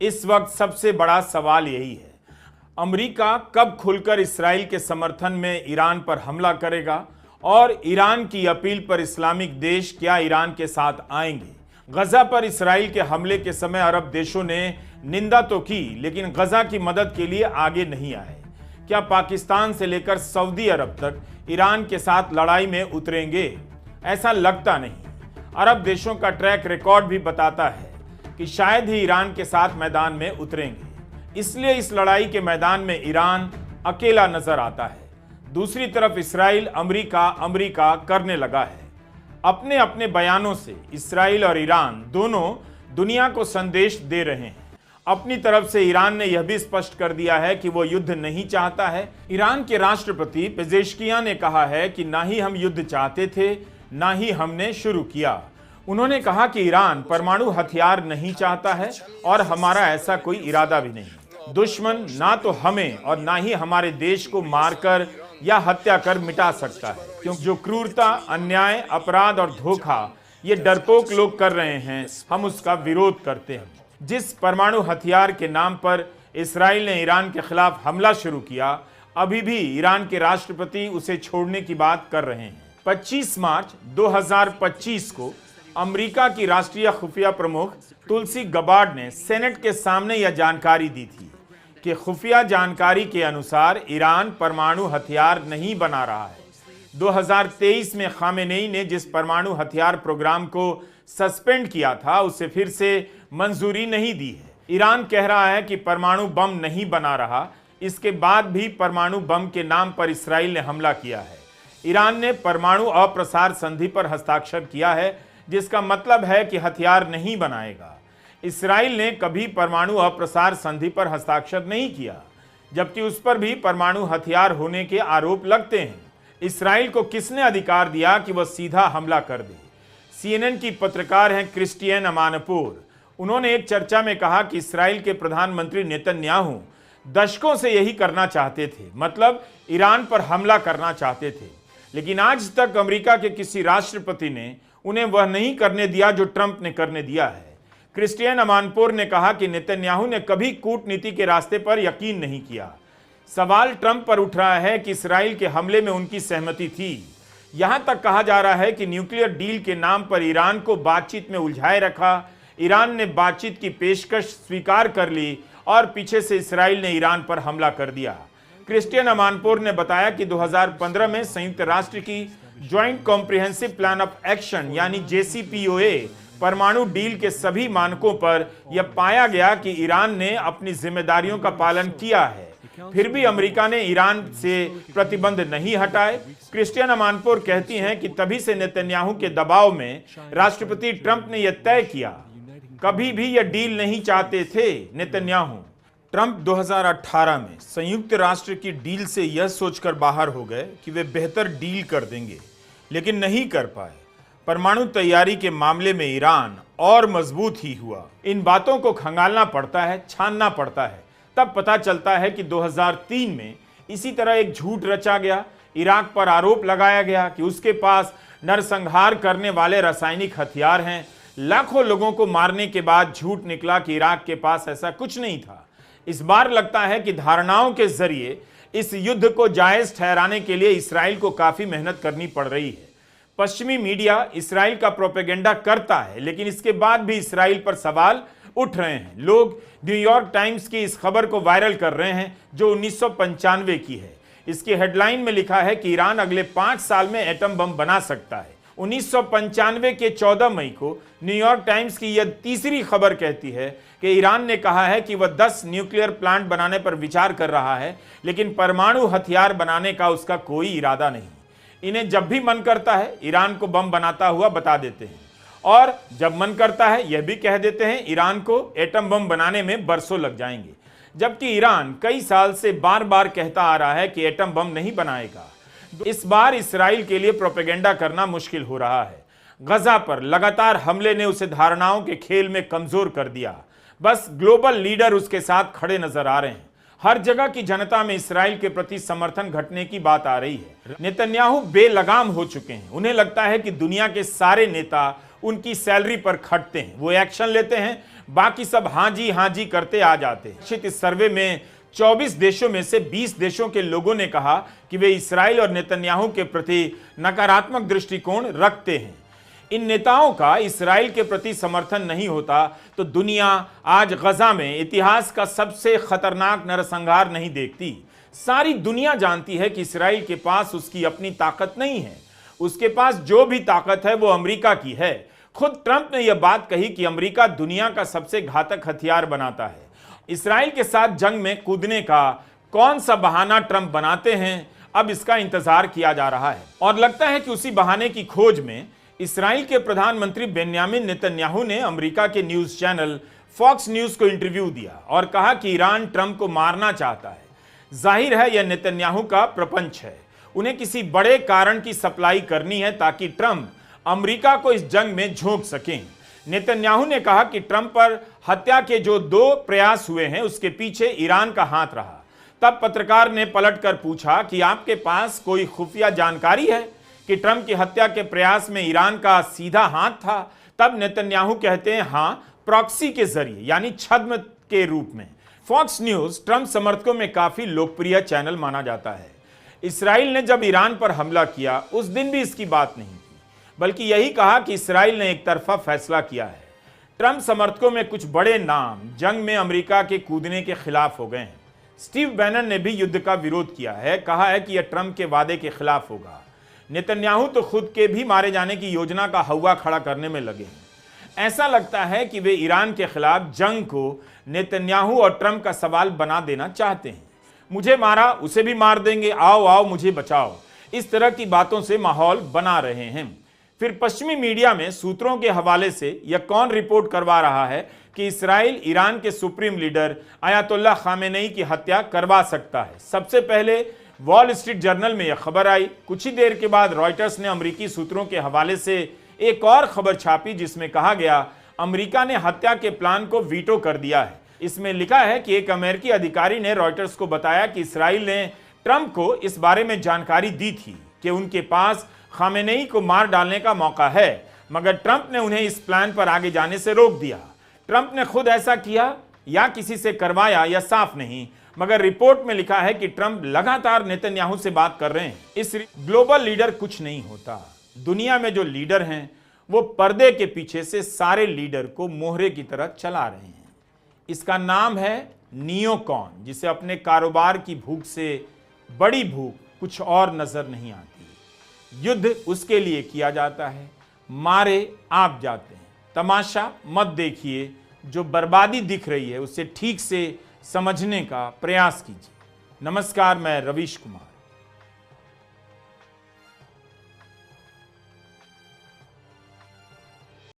इस वक्त सबसे बड़ा सवाल यही है, अमेरिका कब खुलकर इसराइल के समर्थन में ईरान पर हमला करेगा और ईरान की अपील पर इस्लामिक देश क्या ईरान के साथ आएंगे। गजा पर इसराइल के हमले के समय अरब देशों ने निंदा तो की, लेकिन गजा की मदद के लिए आगे नहीं आए। क्या पाकिस्तान से लेकर सऊदी अरब तक ईरान के साथ लड़ाई में उतरेंगे? ऐसा लगता नहीं। अरब देशों का ट्रैक रिकॉर्ड भी बताता है कि शायद ही ईरान के साथ मैदान में उतरेंगे। इसलिए इस लड़ाई के मैदान में ईरान अकेला नजर आता है। दूसरी तरफ इसराइल अमेरिका करने लगा है। अपने अपने बयानों से इसराइल और ईरान दोनों दुनिया को संदेश दे रहे हैं। अपनी तरफ से ईरान ने यह भी स्पष्ट कर दिया है कि वो युद्ध नहीं चाहता है। ईरान के राष्ट्रपति पेजेश्कियान ने कहा है कि ना ही हम युद्ध चाहते थे, ना ही हमने शुरू किया। उन्होंने कहा कि ईरान परमाणु हथियार नहीं चाहता है और हमारा ऐसा कोई इरादा भी नहीं। दुश्मन ना तो हमें और ना ही हमारे देश को मारकर या हत्या कर मिटा सकता है, क्योंकि जो क्रूरता, अन्याय, अपराध और धोखा ये डरपोक लोग कर रहे हैं, हम उसका विरोध करते हैं। जिस परमाणु हथियार के नाम पर इसराइल ने ईरान के खिलाफ हमला शुरू किया, अभी भी ईरान के राष्ट्रपति उसे छोड़ने की बात कर रहे हैं। 25 मार्च 2025 को अमेरिका की राष्ट्रीय खुफिया प्रमुख तुलसी गबार्ड ने सेनेट के सामने यह जानकारी दी थी कि खुफिया जानकारी के अनुसार ईरान परमाणु हथियार नहीं बना रहा है। 2023 में खामेनेई ने जिस परमाणु हथियार प्रोग्राम को सस्पेंड किया था, उसे फिर से मंजूरी नहीं दी है। ईरान कह रहा है कि परमाणु बम नहीं बना रहा। इसके बाद भी परमाणु बम के नाम पर इसराइल ने हमला किया है। ईरान ने परमाणु अप्रसार संधि पर हस्ताक्षर किया है, जिसका मतलब है कि हथियार नहीं बनाएगा। इसराइल ने कभी परमाणु अप्रसार संधि पर हस्ताक्षर नहीं किया, जबकि उस पर भी परमाणु हथियार होने के आरोप लगते हैं। इसराइल को किसने अधिकार दिया कि वह सीधा हमला कर दे? CNN की पत्रकार हैं क्रिस्टियन अमानपोर। उन्होंने एक चर्चा में कहा कि इसराइल के प्रधानमंत्री नेतन्याहू दशकों से यही करना चाहते थे, मतलब ईरान पर हमला करना चाहते थे, लेकिन आज तक अमेरिका के किसी राष्ट्रपति ने उन्हें वह नहीं करने दिया जो ट्रंप ने करने दिया है। क्रिस्टियन अमानपोर ने कहा कि नेतन्याहू ने कभी कूटनीति के रास्ते पर यकीन नहीं किया। सवाल ट्रंप पर उठ रहा है कि इसराइल के हमले में उनकी सहमति थी। यहां तक कहा जा रहा है कि न्यूक्लियर डील के नाम पर ईरान को बातचीत में उलझाए रखा। ईरान ने बातचीत की पेशकश स्वीकार कर ली और पीछे से इसराइल ने ईरान पर हमला कर दिया। क्रिस्टियन अमानपोर ने बताया कि 2015 में संयुक्त राष्ट्र की joint comprehensive plan of action यानी JCPOA परमाणु डील के सभी मानकों पर यह पाया गया कि ईरान ने अपनी जिम्मेदारियों का पालन किया है। फिर भी अमेरिका ने ईरान से प्रतिबंध नहीं हटाए। क्रिस्टियन अमानपोर कहती हैं कि तभी से नेतन्याहू के दबाव में राष्ट्रपति ट्रंप ने यह तय किया। कभी भी यह डील नहीं चाहते थे नेतन्याहू। ट्रंप 2018 में संयुक्त राष्ट्र की डील से यह सोचकर बाहर हो गए कि वे बेहतर डील कर देंगे, लेकिन नहीं कर पाए। परमाणु तैयारी के मामले में ईरान और मजबूत ही हुआ। इन बातों को खंगालना पड़ता है, छानना पड़ता है, तब पता चलता है कि 2003 में इसी तरह एक झूठ रचा गया। इराक पर आरोप लगाया गया कि उसके पास नरसंहार करने वाले रासायनिक हथियार हैं। लाखों लोगों को मारने के बाद झूठ निकला कि इराक के पास ऐसा कुछ नहीं था। इस बार लगता है कि धारणाओं के जरिए इस युद्ध को जायज ठहराने के लिए इसराइल को काफी मेहनत करनी पड़ रही है। पश्चिमी मीडिया इसराइल का प्रोपेगेंडा करता है, लेकिन इसके बाद भी इसराइल पर सवाल उठ रहे हैं। लोग न्यूयॉर्क टाइम्स की इस खबर को वायरल कर रहे हैं जो 1995 की है। इसकी हेडलाइन में लिखा है कि ईरान अगले 5 साल में एटम बम बना सकता है। 1995 के 14 मई को न्यूयॉर्क टाइम्स की यह तीसरी खबर कहती है कि ईरान ने कहा है कि वह 10 न्यूक्लियर प्लांट बनाने पर विचार कर रहा है, लेकिन परमाणु हथियार बनाने का उसका कोई इरादा नहीं। इन्हें जब भी मन करता है ईरान को बम बनाता हुआ बता देते हैं, और जब मन करता है यह भी कह देते हैं ईरान को एटम बम बनाने में बरसों लग जाएंगे, जबकि ईरान कई साल से बार बार कहता आ रहा है कि एटम बम नहीं बनाएगा। इस बार इसराइल के लिए प्रोपेगेंडा करना मुश्किल हो रहा है। गजा पर लगातार हमले ने उसे धारणाओं के खेल में कमजोर कर दिया। बस ग्लोबल लीडर उसके साथ खड़े नजर आ रहे हैं। हर जगह की जनता में इसराइल के प्रति समर्थन घटने की बात आ रही है। नेतन्याहू बेलगाम हो चुके हैं। उन्हें लगता है कि दुनिया के सारे नेता उनकी सैलरी पर खटते हैं, वो एक्शन लेते हैं, बाकी सब हाँ जी करते आ जाते हैं। इस सर्वे में 24 देशों में से 20 देशों के लोगों ने कहा कि वे इस्राएल और नेतन्याहू के प्रति नकारात्मक दृष्टिकोण रखते हैं। इन नेताओं का इस्राएल के प्रति समर्थन नहीं होता तो दुनिया आज गजा में इतिहास का सबसे खतरनाक नरसंहार नहीं देखती। सारी दुनिया जानती है कि इस्राएल के पास उसकी अपनी ताकत नहीं है, उसके पास जो भी ताकत है वो अमेरिका की है। खुद ट्रंप ने यह बात कही कि अमेरिका दुनिया का सबसे घातक हथियार बनाता है। इस्राएल के साथ जंग में कूदने का कौन सा बहाना ट्रंप बनाते हैं, अब इसका इंतजार किया जा रहा है। और लगता है कि उसी बहाने की खोज में इस्राएल के प्रधानमंत्री बेन्यामिन नेतन्याहू ने अमेरिका के न्यूज चैनल फॉक्स न्यूज को इंटरव्यू दिया और कहा कि ईरान ट्रंप को मारना चाहता है। जाहिर है यह नेतन्याहू का प्रपंच है, उन्हें किसी बड़े कारण की सप्लाई करनी है ताकि ट्रंप अमेरिका को इस जंग में झोंक सकें। नेतन्याहू ने कहा कि ट्रंप पर हत्या के जो 2 प्रयास हुए हैं उसके पीछे ईरान का हाथ रहा। तब पत्रकार ने पलटकर पूछा कि आपके पास कोई खुफिया जानकारी है कि ट्रंप की हत्या के प्रयास में ईरान का सीधा हाथ था? तब नेतन्याहू कहते हैं हाँ, प्रॉक्सी के जरिए यानी छद्म के रूप में। फॉक्स न्यूज ट्रंप समर्थकों में काफी लोकप्रिय चैनल माना जाता है। इस्राएल ने जब ईरान पर हमला किया उस दिन भी इसकी बात नहीं की, बल्कि यही कहा कि इस्राएल ने एक तरफा फैसला किया है। ट्रंप समर्थकों में कुछ बड़े नाम जंग में अमेरिका के कूदने के खिलाफ हो गए हैं। स्टीव बैनन ने भी युद्ध का विरोध किया है, कहा है कि यह ट्रंप के वादे के खिलाफ होगा। नेतन्याहू तो खुद के भी मारे जाने की योजना का हवा खड़ा करने में लगे हैं। ऐसा लगता है कि वे ईरान के खिलाफ जंग को नेतन्याहू और ट्रंप का सवाल बना देना चाहते हैं। मुझे मारा उसे भी मार देंगे, आओ आओ मुझे बचाओ, इस तरह की बातों से माहौल बना रहे हैं। फिर पश्चिमी मीडिया में सूत्रों के हवाले से यह कौन रिपोर्ट करवा रहा है कि इस्राएल ईरान के सुप्रीम लीडर अयातुल्लाह खामेनेई की हत्या करवा सकता है। सबसे पहले वॉल स्ट्रीट जर्नल में यह खबर आई, कुछ ही देर के बाद रॉयटर्स ने अमेरिकी सूत्रों के हवाले से एक और खबर छापी जिसमें कहा गया अमेरिका ने हत्या के प्लान को वीटो कर दिया है। इसमें लिखा है कि एक अमेरिकी अधिकारी ने रॉयटर्स को बताया कि इस्राएल ने ट्रंप को इस बारे में जानकारी दी थी कि उनके पास खामेनेई को मार डालने का मौका है, मगर ट्रंप ने उन्हें इस प्लान पर आगे जाने से रोक दिया। ट्रंप ने खुद ऐसा किया या किसी से करवाया यह साफ नहीं, मगर रिपोर्ट में लिखा है कि ट्रंप लगातार नेतन्याहू से बात कर रहे हैं। इस ग्लोबल लीडर कुछ नहीं होता। दुनिया में जो लीडर हैं वो पर्दे के पीछे से सारे लीडर को मोहरे की तरह चला रहे हैं। इसका नाम है नियोकॉन, जिसे अपने कारोबार की भूख से बड़ी भूख कुछ और नजर नहीं आती। युद्ध उसके लिए किया जाता है, मारे आप जाते हैं। तमाशा मत देखिए, जो बर्बादी दिख रही है उसे ठीक से समझने का प्रयास कीजिए। नमस्कार, मैं रवीश कुमार।